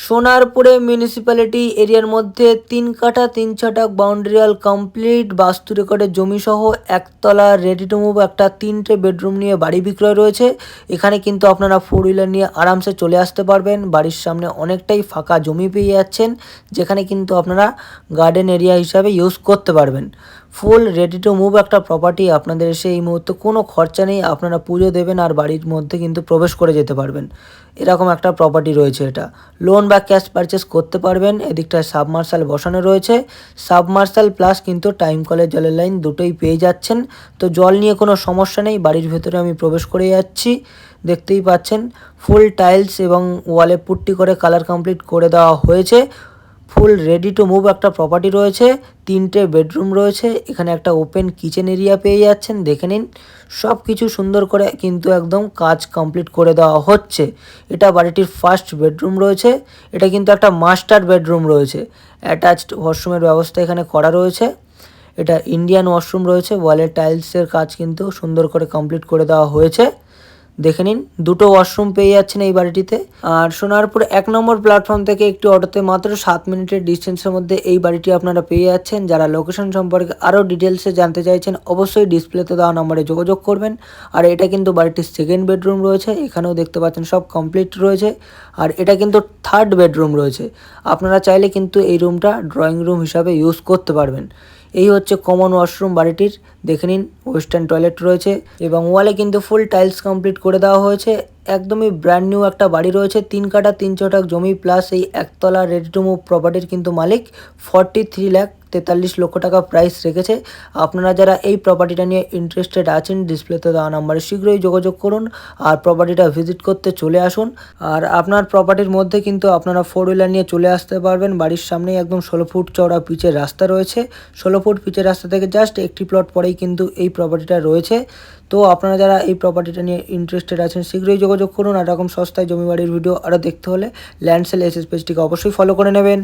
সোনারপুরে municipality এরিয়ার মধ্যে 3 কাঠা 3 ছটাক বাউন্ডারিয়াল কমপ্লিট বাস্তু রেকর্ডের জমিসহ একতলা রেডি টু মুভ একটা 3টে বেডরুম নিয়ে বাড়ি বিক্রয় রয়েছে। এখানে কিন্তু আপনারা 4 হুইলার নিয়ে আরামসে চলে আসতে পারবেন। বাড়ির সামনে অনেকটাই ফাঁকা জমি পেয়ে যাচ্ছেন, যেখানে কিন্তু আপনারা গার্ডেন এরিয়া হিসাবে ইউজ করতে পারবেন। ফুল রেডি টু মুভ একটা প্রপার্টি, আপনাদের এসে এই মুহূর্তে কোনো খরচা নেই, আপনারা পুজো দেবেন আর বাড়ির মধ্যে কিন্তু প্রবেশ করে যেতে পারবেন। এরকম একটা প্রপার্টি রয়েছে এটা। লোন বা ক্যাশ পারচেস করতে পারবেন। এদিকটায় সাবমার্শাল বসানো রয়েছে, সাবমার্শাল প্লাস কিন্তু টাইম কলের জলের লাইন দুটোই পেয়ে যাচ্ছেন। তো জল নিয়ে কোনো সমস্যা নেই। বাড়ির ভেতরে আমি প্রবেশ করে যাচ্ছি, দেখতেই পাচ্ছেন ফুল টাইলস এবং ওয়ালে পুট্টি করে কালার কমপ্লিট করে দেওয়া হয়েছে। ফুল রেডি টু মুভ একটা প্রপার্টি রয়েছে, 3টে বেডরুম রয়েছে। এখানে একটা ওপেন কিচেন এরিয়া পেয়ে যাচ্ছেন, দেখে নিন। সব কিছু সুন্দর করে কিন্তু একদম কাজ কমপ্লিট করে দেওয়া হচ্ছে। এটা বাড়িটির ফার্স্ট বেডরুম রয়েছে। এটা কিন্তু একটা মাস্টার বেডরুম রয়েছে। অ্যাটাচড ওয়াশরুমের ব্যবস্থা এখানে করা রয়েছে। এটা ইন্ডিয়ান ওয়াশরুম রয়েছে, ওয়ালের টাইলসের কাজ কিন্তু সুন্দর করে কমপ্লিট করে দেওয়া হয়েছে, দেখে নিন। 2টো ওয়াশরুম পেয়ে যাচ্ছেন এই বাড়িটিতে। আর সোনারপুর 1 নম্বর প্ল্যাটফর্ম থেকে একটি অটোতে মাত্র 7 মিনিটের ডিস্টেন্সের মধ্যে এই বাড়িটি আপনারা পেয়ে যাচ্ছেন। যারা লোকেশন সম্পর্কে আরও ডিটেলসে জানতে চাইছেন অবশ্যই ডিসপ্লেতে দেওয়া নম্বরে যোগাযোগ করবেন। আর এটা কিন্তু বাড়িটির সেকেন্ড বেডরুম রয়েছে, এখানেও দেখতে পাচ্ছেন সব কমপ্লিট রয়েছে। আর এটা কিন্তু থার্ড বেডরুম রয়েছে, আপনারা চাইলে কিন্তু এই রুমটা ড্রয়িং রুম হিসাবে ইউজ করতে পারবেন। এই হচ্ছে কমন ওয়াশরুম বাড়িটির, দেখে নিন। ওয়েস্টার্ন টয়লেট রয়েছে এবং ওয়ালে কিন্তু ফুল টাইলস কমপ্লিট করে দেওয়া হয়েছে। একদমই ব্র্যান্ড নিউ একটা বাড়ি রয়েছে। 3 কাঠা 3 ছটাক জমি প্লাস এই একতলা রেডি টু মুভ প্রপার্টির কিন্তু মালিক 43,43,00,000 টাকা প্রাইস রেখেছে। আপনারা যারা এই প্রপার্টিটা নিয়ে ইন্টারেস্টেড আছেন ডিসপ্লেতে দেওয়া নাম্বারে শীঘ্রই যোগাযোগ করুন আর প্রপার্টিটা ভিজিট করতে চলে আসুন। আর আপনার প্রপার্টির মধ্যে কিন্তু আপনারা 4 হুইলার নিয়ে চলে আসতে পারবেন। বাড়ির সামনেই একদম 16 ফুট চওড়া পিচের রাস্তা রয়েছে। 16 ফুট পিচের রাস্তা থেকে জাস্ট একটি প্লট পরেই কিন্তু এই প্রপার্টিটা রয়েছে। তো আপনারা যারা এই প্রপার্টিটা নিয়ে ইন্টারেস্টেড আছেন শীঘ্রই যোগাযোগ করুন। আর এরকম সস্তায় জমি বাড়ির ভিডিও আরও দেখতে হলে ল্যান্ডসেল এসএস পেজটিকে অবশ্যই ফলো করে নেবেন।